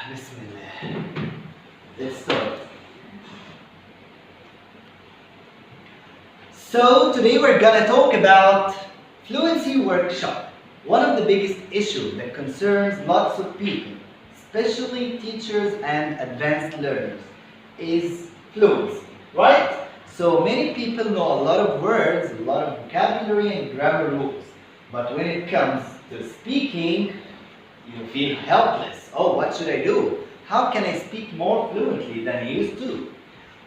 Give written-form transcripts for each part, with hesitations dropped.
Bismillah. Let's start. So today we're gonna talk about fluency workshop. One of the biggest issues that concerns lots of people, especially teachers and advanced learners, is fluency, right? So many people know a lot of words, a lot of vocabulary and grammar rules, but when it comes to speaking, you feel helpless. Oh, what should I do? How can I speak more fluently than I used to?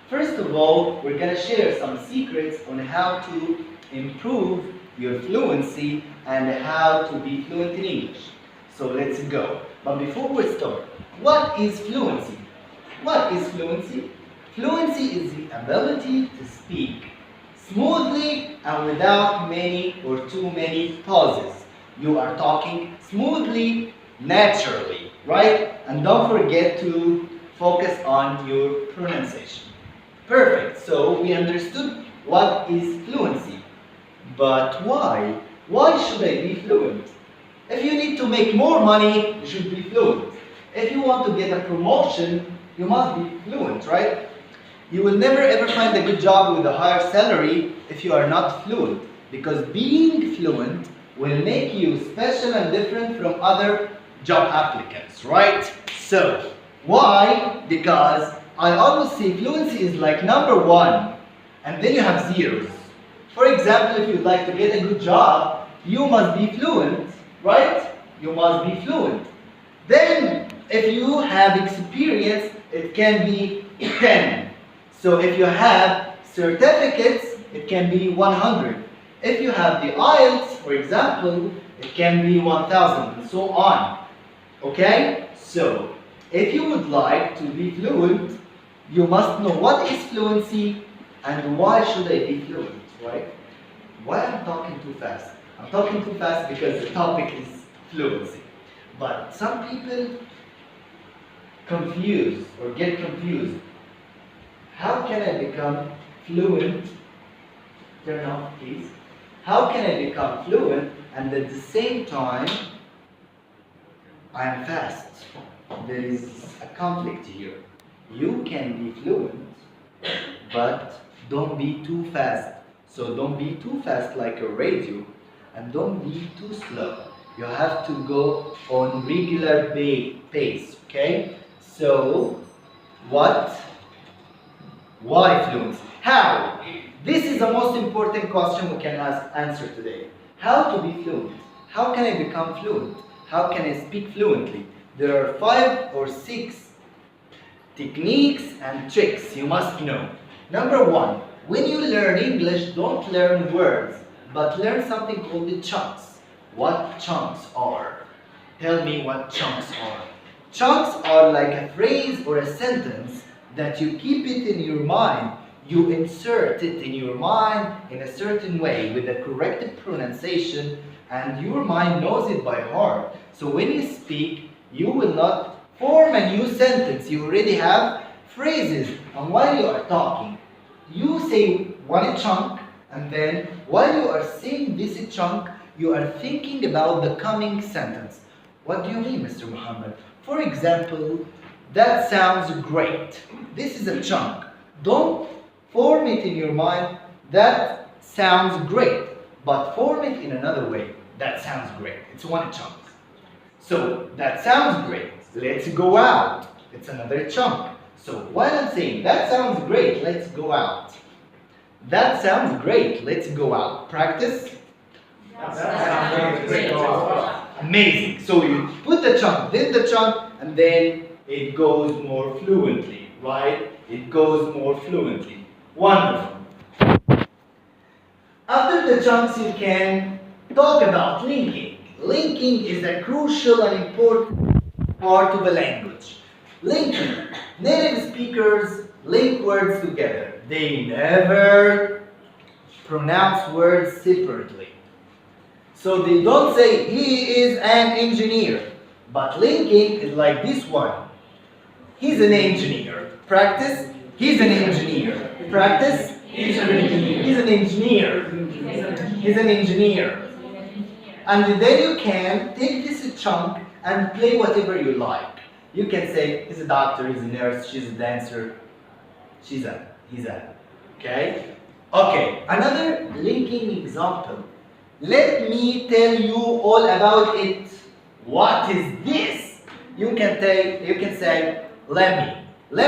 First of all, we're going to share some secrets on how to improve your fluency and how to be fluent in English. So let's go. But before we start, what is fluency? What is fluency? Fluency is the ability to speak smoothly and without many or too many pauses. You are talking smoothly, naturally, right? And don't forget to focus on your pronunciation. Perfect. So we understood what is fluency. But why? Why should I be fluent? If you need to make more money, you should be fluent. If you want to get a promotion, you must be fluent, right? You will never ever find a good job with a higher salary if you are not fluent, because being fluent will make you special and different from other job applicants, right? So, why? Because I always say fluency is like number one, and then you have zeros. For example, if you'd like to get a good job, you must be fluent, right? You must be fluent. Then, if you have experience, it can be 10. So if you have certificates, it can be 100. If you have the IELTS, for example, it can be 1,000, and so on. Okay? So, if you would like to be fluent, you must know what is fluency and why should I be fluent, right? Why I'm talking too fast? I'm talking too fast because the topic is fluency. But some people confuse or get confused. How can I become fluent? Turn off, please. How can I become fluent and at the same time I am fast? There is a conflict here. You can be fluent, but don't be too fast. So don't be too fast like a radio, and don't be too slow. You have to go on regular pace, okay? So, why fluency? How? This is the most important question we can answer today. How to be fluent? How can I become fluent? How can I speak fluently? There are 5 or 6 techniques and tricks you must know. Number 1, when you learn English, don't learn words, but learn something called the chunks. What chunks are? Tell me what chunks are. Chunks are like a phrase or a sentence that you keep it in your mind. You insert it in your mind in a certain way with the correct pronunciation, and your mind knows it by heart. So when you speak, you will not form a new sentence. You already have phrases, and while you are talking, you say one chunk, and then while you are saying this chunk, you are thinking about the coming sentence. What do you mean, Mr. Muhammad? For example, that sounds great. This is a chunk. Don't form it in your mind, that sounds great, but form it in another way. That sounds great. It's one chunk. So, that sounds great. Let's go out. It's another chunk. So, while I'm saying, that sounds great, let's go out. That sounds great, let's go out. Practice? That sounds great. Amazing. So, you put the chunk, then the chunk, and then it goes more fluently, right? It goes more fluently. Wonderful. After the chunks, you can talk about linking. Linking is a crucial and important part of a language. Linking. Native speakers link words together. They never pronounce words separately. So they don't say, he is an engineer. But linking is like this one. He's an engineer. Practice. He's an engineer. Practice. He's an engineer. He's an engineer. He's an engineer. And then you can take this chunk and play whatever you like. You can say he's a doctor, he's a nurse, she's a dancer, he's a. Okay? Okay, another linking example. Let me tell you all about it. What is this? You can say, let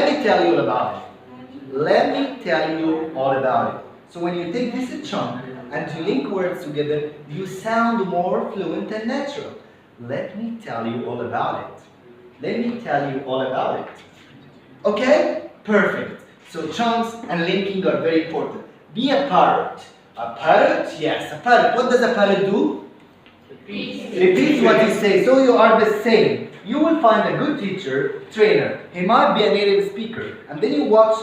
me tell you all about it. Let me tell you all about it. So when you take this chunk and to link words together, you sound more fluent and natural. Let me tell you all about it. Let me tell you all about it. Okay? Perfect. So chunks and linking are very important. Be a parrot. A parrot? Yes, a parrot. What does a parrot do? Repeats what you say, so you are the same. You will find a good teacher, trainer. He might be a native speaker, and then you watch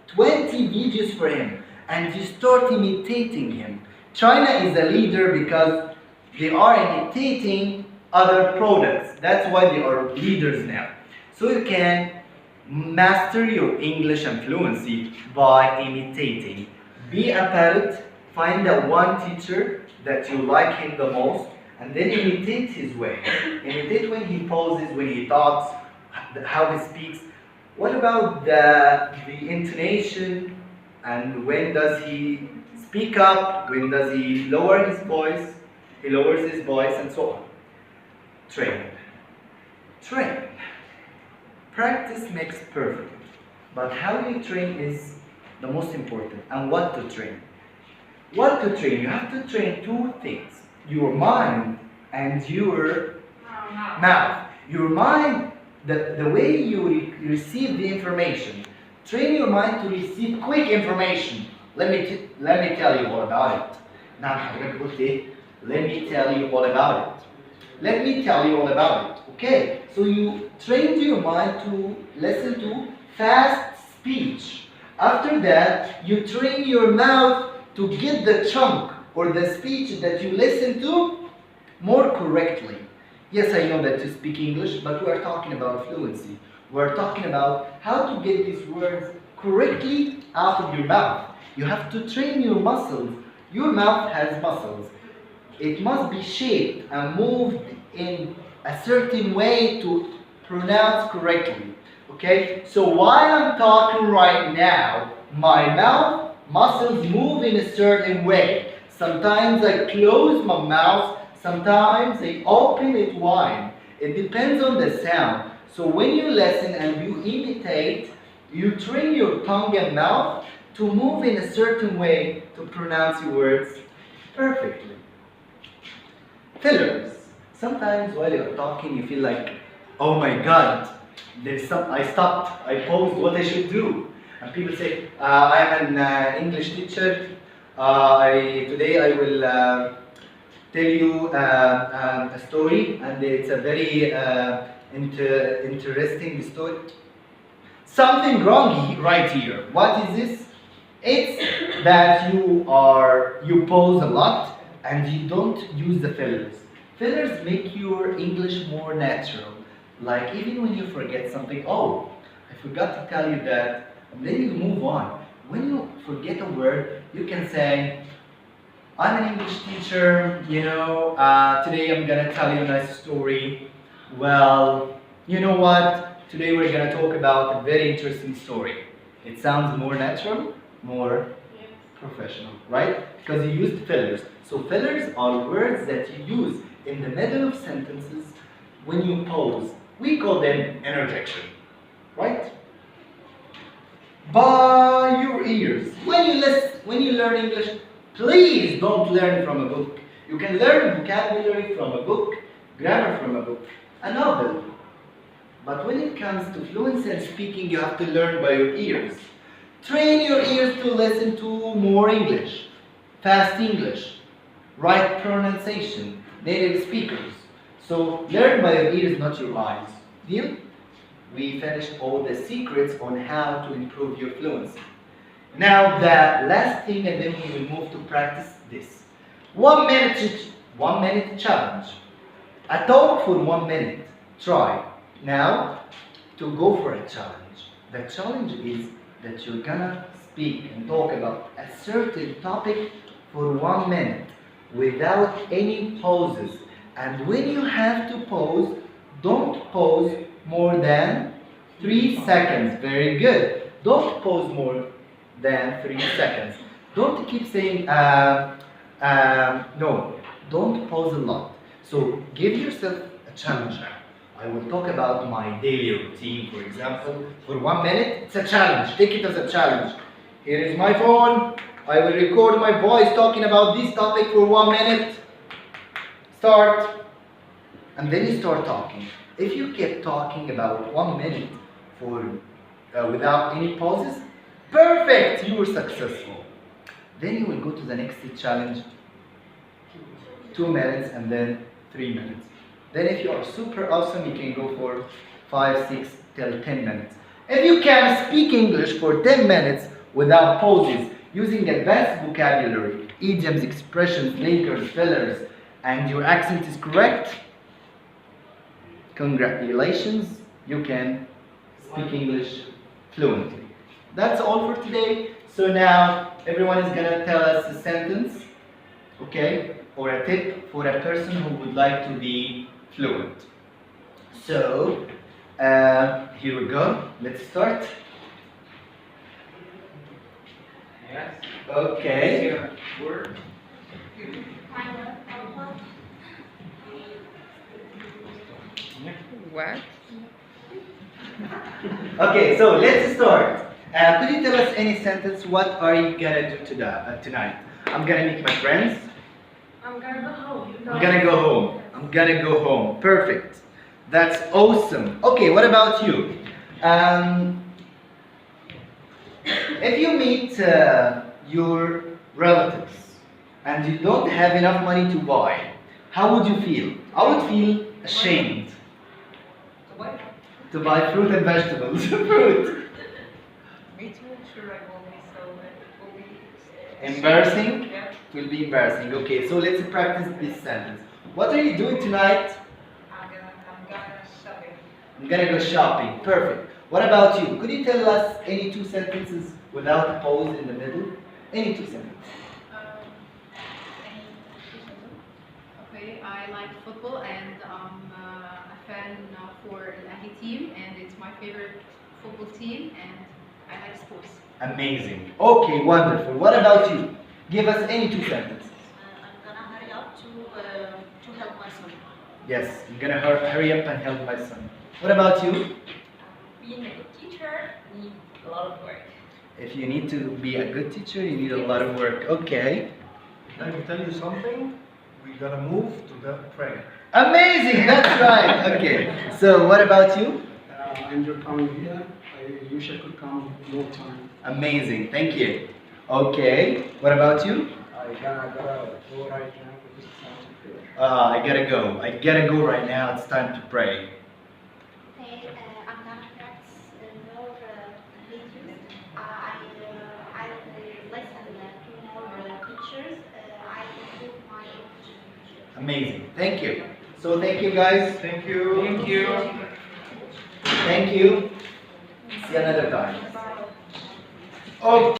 20 videos for him, and you start imitating him. China is a leader because they are imitating other products. That's why they are leaders now. So you can master your English and fluency by imitating. Be a parrot, find that one teacher that you like him the most, and then imitate his way. Imitate when he poses, when he talks, how he speaks. What about the intonation, and when does he speak up, when does he lower his voice? He lowers his voice and so on. Train. Train. Practice makes perfect, but how you train is the most important. And what to train? What to train? You have to train two things. Your mind and your mouth. Your mind, the way you receive the information. Train your mind to receive quick information. Let me tell you all about it. Now, let me tell you all about it. Let me tell you all about it. Okay, so you train your mind to listen to fast speech. After that, you train your mouth to get the chunk or the speech that you listen to more correctly. Yes, I know that you speak English, but we are talking about fluency. We are talking about how to get these words correctly out of your mouth. You have to train your muscles. Your mouth has muscles. It must be shaped and moved in a certain way to pronounce correctly. Okay? So while I'm talking right now, my mouth muscles move in a certain way. Sometimes I close my mouth, sometimes I open it wide. It depends on the sound. So when you listen and you imitate, you train your tongue and mouth to move in a certain way to pronounce your words perfectly. Fillers. Sometimes while you're talking, you feel like, oh my God, I stopped, I paused what I should do. And people say, I am an English teacher. Today I will tell you a story, and it's a very interesting story. Something wrong right here. What is this? It's that you pause a lot and you don't use the fillers. Fillers make your English more natural. Like even when you forget something, oh, I forgot to tell you that, and then you move on. When you forget a word, you can say, I'm an English teacher, today I'm gonna tell you a nice story. Well, you know what? Today we're gonna talk about a very interesting story. It sounds more natural, more professional, right? Because you used fillers. So fillers are words that you use in the middle of sentences when you pause. We call them interjection, right? By your ears. When you learn English, please don't learn from a book. You can learn vocabulary from a book, grammar from a book, a novel. But when it comes to fluency and speaking, you have to learn by your ears. Train your ears to listen to more English, fast English, right pronunciation, native speakers. So learn by your ears, not your eyes. Deal? We finished all the secrets on how to improve your fluency. Now the last thing, and then we will move to practice this. 1 minute challenge. A talk for 1 minute. Try. Now, to go for a challenge. The challenge is that you're gonna speak and talk about a certain topic for 1 minute without any pauses. And when you have to pause, don't pause more than 3 seconds. Very good. Don't pause more than 3 seconds. Don't keep saying, no. Don't pause a lot. So give yourself a challenge now. I will talk about my daily routine, for example. For 1 minute, it's a challenge. Take it as a challenge. Here is my phone. I will record my voice talking about this topic for 1 minute. Start. And then you start talking. If you keep talking about 1 minute for without any pauses, perfect, you were successful. Then you will go to the next challenge, 2 minutes and then 3 minutes. Then if you are super awesome, you can go for 5, 6 till 10 minutes. If you can speak English for 10 minutes without pauses, using advanced vocabulary, idioms, expressions, linkers, fillers, and your accent is correct, congratulations, you can speak English fluently. That's all for today. So now everyone is gonna tell us a sentence, okay, or a tip for a person who would like to be fluent. So here we go. Let's start. Yes. Okay. Word. What? Okay, so let's start. Could you tell us any sentence? What are you gonna do tonight? I'm gonna meet my friends. I'm gonna go home. I'm gonna go home. I'm gonna go home. Perfect. That's awesome. Okay, what about you? If you meet your relatives and you don't have enough money to buy, how would you feel? I would feel ashamed What? to buy fruit and vegetables. Fruit. Me too. Sure, I will be so. It will be Embarrassing? Yeah. It will be embarrassing. Okay, so let's practice this sentence. What are you doing tonight? I'm gonna shopping. I'm gonna go shopping. Perfect. What about you? Could you tell us any 2 sentences without a pause in the middle? Any 2 sentences. Okay, I like football and I'm a fan for the Ahli team and it's my favorite football team and I like sports. Amazing. Okay, wonderful. What about you? Give us any 2 sentences. I'm gonna hurry up to help my son. Yes, I'm gonna hurry up and help my son. What about you? Being a good teacher needs a lot of work. If you need to be a good teacher, you need a lot of work. Okay. Let me tell you something. We're gonna move to the prayer. Amazing, that's right. Okay. So what about you? Enjoy coming here. I wish I could come more time. Amazing, thank you. Okay. What about you? I gotta go right now because it's time to pray. I gotta go. I gotta go right now. It's time to pray. Okay, I'm gonna practice more videos. I listen to more pictures. I improve my English. Amazing. Thank you. So thank you guys. Thank you. Thank you. Thank you. See you another time. Bye. Okay.